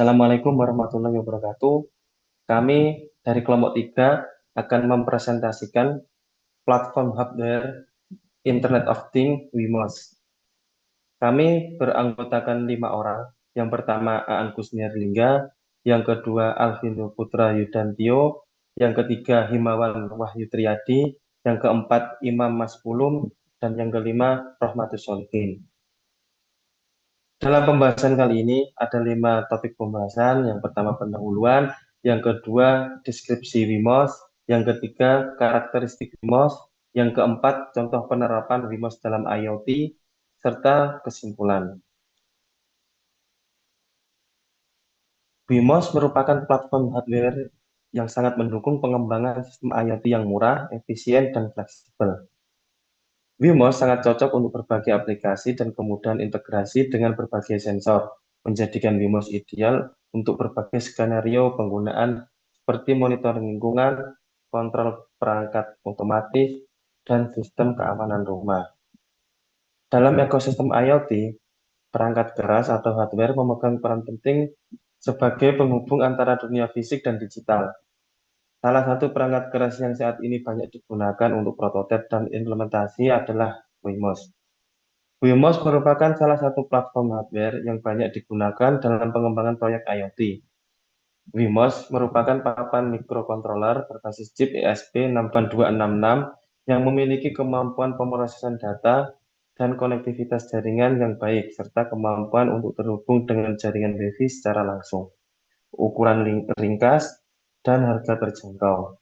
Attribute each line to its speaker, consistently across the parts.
Speaker 1: Assalamualaikum warahmatullahi wabarakatuh. Kami dari kelompok 3 akan mempresentasikan platform hardware Internet of Things WIMOS. Kami beranggotakan 5 orang. Yang pertama Aan Kusniarlingga, yang kedua Alvino Putra Yudantio, yang ketiga Himawan Wahyu Triyadi, yang keempat Imam Maspulum, dan yang kelima Rohmatus Solihin. Dalam pembahasan kali ini ada 5 topik pembahasan. Yang pertama pendahuluan, yang kedua deskripsi WIMOS, yang ketiga karakteristik WIMOS, yang keempat contoh penerapan WIMOS dalam IoT, serta kesimpulan. WIMOS merupakan platform hardware yang sangat mendukung pengembangan sistem IoT yang murah, efisien, dan fleksibel. WIMOS sangat cocok untuk berbagai aplikasi dan kemudahan integrasi dengan berbagai sensor, menjadikan WIMOS ideal untuk berbagai skenario penggunaan seperti monitoring lingkungan, kontrol perangkat otomatis, dan sistem keamanan rumah. Dalam ekosistem IoT, perangkat keras atau hardware memegang peran penting sebagai penghubung antara dunia fisik dan digital. Salah satu perangkat keras yang saat ini banyak digunakan untuk prototipe dan implementasi adalah WIMOS. WIMOS merupakan salah satu platform hardware yang banyak digunakan dalam pengembangan proyek IoT. WIMOS merupakan papan mikrokontroler berbasis chip ESP8266 yang memiliki kemampuan pemrosesan data dan konektivitas jaringan yang baik, serta kemampuan untuk terhubung dengan jaringan Wi-Fi secara langsung, ukuran ringkas, dan harga terjangkau.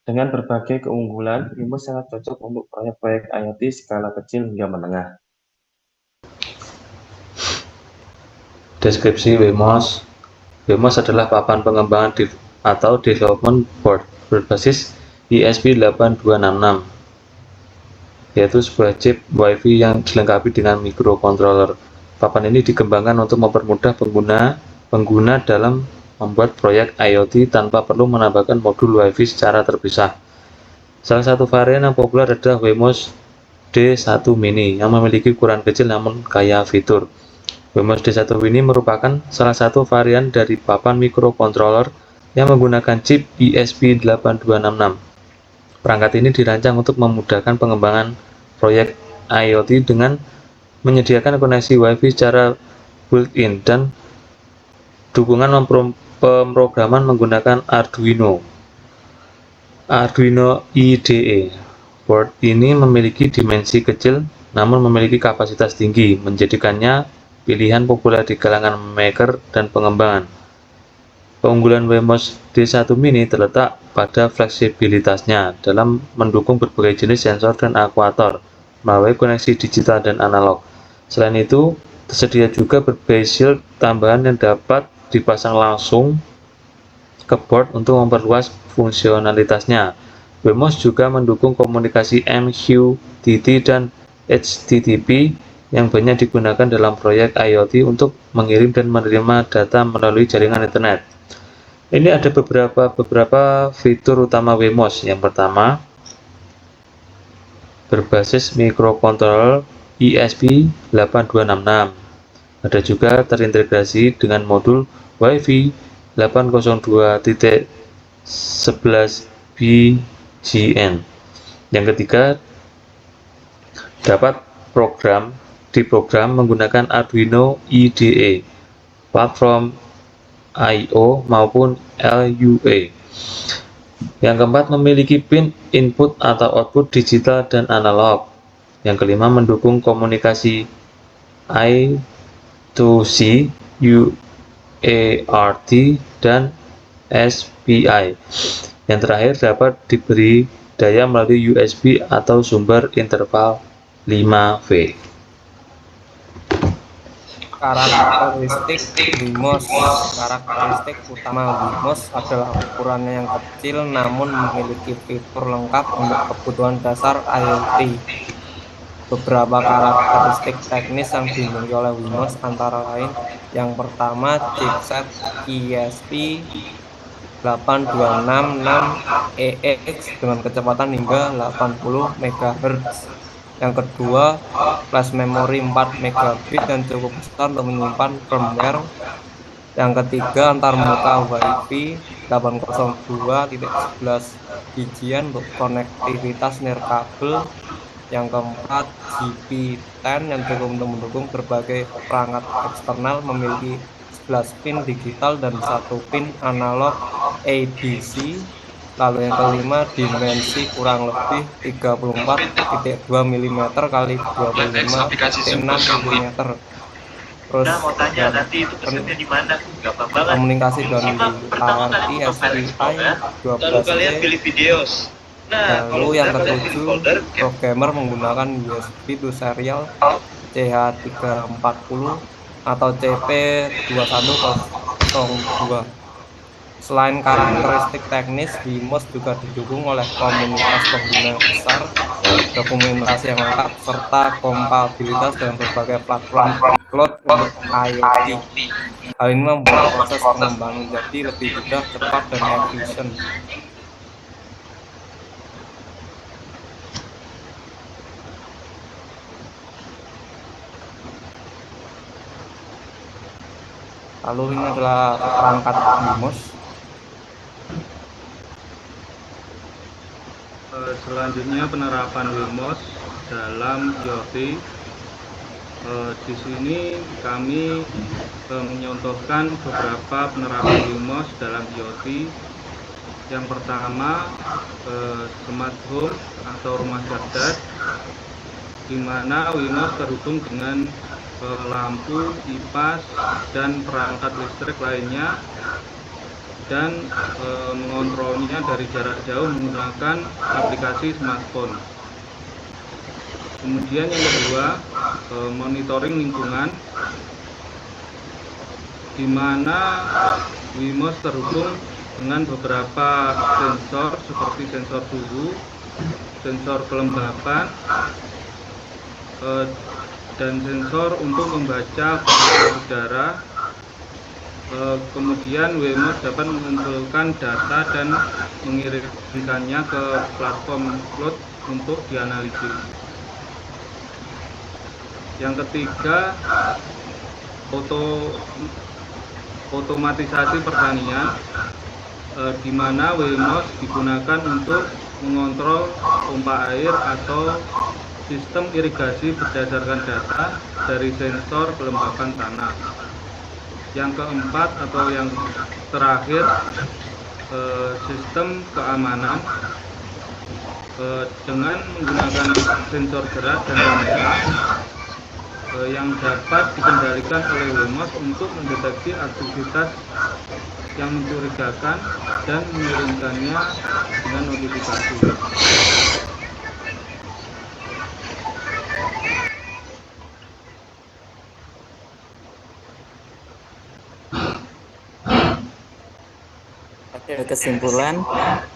Speaker 1: Dengan berbagai keunggulan, WIMOS sangat cocok untuk proyek-proyek IoT skala kecil hingga menengah.
Speaker 2: Deskripsi WIMOS. WIMOS adalah papan pengembangan atau development board berbasis ESP8266, yaitu sebuah chip Wi-Fi yang dilengkapi dengan mikrokontroler. Papan ini dikembangkan untuk mempermudah pengguna dalam membuat proyek IoT tanpa perlu menambahkan modul Wi-Fi secara terpisah. Salah satu varian yang populer adalah WIMOS D1 Mini yang memiliki ukuran kecil namun kaya fitur. WIMOS D1 Mini merupakan salah satu varian dari papan mikrokontroler yang menggunakan chip ESP8266. Perangkat ini dirancang untuk memudahkan pengembangan proyek IoT dengan menyediakan koneksi Wi-Fi secara built-in dan dukungan pemrograman menggunakan Arduino IDE. Board ini memiliki dimensi kecil namun memiliki kapasitas tinggi, menjadikannya pilihan populer di kalangan maker dan pengembangan. Keunggulan WIMOS D1 Mini terletak pada fleksibilitasnya dalam mendukung berbagai jenis sensor dan aktuator melalui koneksi digital dan analog. Selain itu, tersedia juga bezel tambahan yang dapat dipasang langsung ke board untuk memperluas fungsionalitasnya. WIMOS juga mendukung komunikasi MQTT dan HTTP yang banyak digunakan dalam proyek IoT untuk mengirim dan menerima data melalui jaringan internet. Ini ada beberapa fitur utama WIMOS. Yang pertama, berbasis mikrokontroler ESP8266. Ada juga terintegrasi dengan modul Wi-Fi 802.11 BGN. Yang ketiga, dapat diprogram menggunakan Arduino IDE, platform I/O maupun LUA. Yang keempat, memiliki pin input atau output digital dan analog. Yang kelima, mendukung komunikasi I2C, UART, dan SPI. Yang terakhir, dapat diberi daya melalui USB atau sumber interval 5V.
Speaker 3: Karakteristik WIMOS. Karakteristik utama WIMOS adalah ukurannya yang kecil namun memiliki fitur lengkap untuk kebutuhan dasar IoT. Beberapa karakteristik teknis yang dimiliki oleh WIMOS antara lain: yang pertama, chipset ESP8266EX dengan kecepatan hingga 80 MHz. Yang kedua, flash memori 4 MB dan cukup besar untuk menyimpan firmware Yang ketiga antarmuka Wi-Fi 802.11 bijian untuk konektivitas nirkabel. Yang keempat GP10 yang cukup untuk mendukung berbagai perangkat eksternal, memiliki 11 pin digital dan 1 pin analog ADC. Lalu yang kelima dimensi kurang lebih 34,2 mm kali 25,6 mm. Terus komunikasi dari ART SPI 12C. Lalu yang ketujuh, programmer menggunakan USB to serial CH340 atau CP2102. Selain karakteristik teknis, WeMOS juga didukung oleh komunitas pengguna yang besar, dokumentasi yang lengkap, serta kompatibilitas dengan berbagai platform cloud untuk IoT. Hal ini membuat proses pengembangan menjadi lebih mudah, cepat, dan efisien. Lalu ini adalah perangkat WeMOS.
Speaker 4: Selanjutnya penerapan WeMOS dalam IoT. Di sini kami menyontohkan beberapa penerapan WeMOS dalam IoT. Yang pertama, smart home atau rumah cerdas, di mana WeMOS terhubung dengan lampu, kipas, dan perangkat listrik lainnya, dan mengontrolnya dari jarak jauh menggunakan aplikasi smartphone. Kemudian yang kedua, monitoring lingkungan, di mana WeMOS terhubung dengan beberapa sensor seperti sensor suhu, sensor kelembapan, dan sensor untuk membaca kualitas udara. Kemudian WeMOS dapat mengumpulkan data dan mengirimkannya ke platform cloud untuk dianalisis. Yang ketiga, otomatisasi pertanian, di mana WeMOS digunakan untuk mengontrol pompa air atau sistem irigasi berdasarkan data dari sensor kelembapan tanah. Yang keempat atau yang terakhir, sistem keamanan, dengan menggunakan sensor gerak dan kamera yang dapat dikendalikan oleh WeMOS untuk mendeteksi aktivitas yang mencurigakan dan mengirimkannya dengan notifikasi.
Speaker 3: Pada kesimpulan,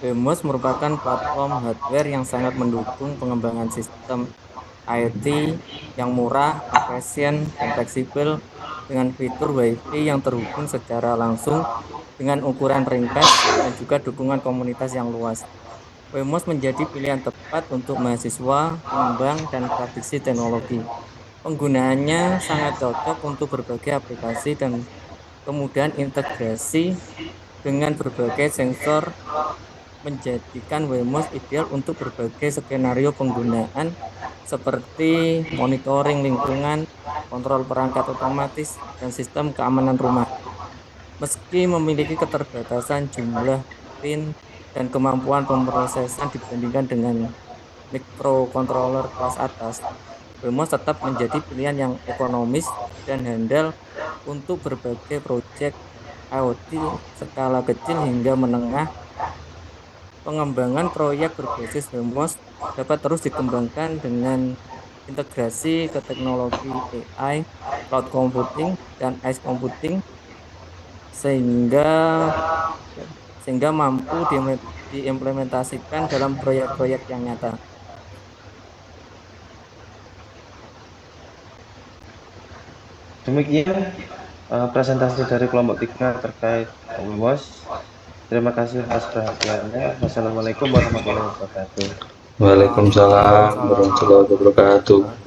Speaker 3: WeMOS merupakan platform hardware yang sangat mendukung pengembangan sistem IoT yang murah, efisien, dan fleksibel dengan fitur Wi-Fi yang terhubung secara langsung dengan ukuran ringkas dan juga dukungan komunitas yang luas. WeMOS menjadi pilihan tepat untuk mahasiswa, pengembang, dan praktisi teknologi. Penggunaannya sangat cocok untuk berbagai aplikasi dan kemudahan integrasi dengan berbagai sensor menjadikan WeMOS ideal untuk berbagai skenario penggunaan seperti monitoring lingkungan, kontrol perangkat otomatis, dan sistem keamanan rumah. Meski memiliki keterbatasan jumlah pin dan kemampuan pemrosesan dibandingkan dengan microcontroller kelas atas, WeMOS tetap menjadi pilihan yang ekonomis dan handal untuk berbagai proyek IoT skala kecil hingga menengah. Pengembangan proyek berbasis WeMOS dapat terus dikembangkan dengan integrasi ke teknologi AI, cloud computing, dan edge computing sehingga mampu diimplementasikan dalam proyek-proyek yang nyata.
Speaker 1: Demikian presentasi dari kelompok 3 terkait WeMOS. Terima kasih atas perhatiannya. Wassalamualaikum warahmatullahi wabarakatuh.
Speaker 2: Waalaikumsalam warahmatullahi wabarakatuh.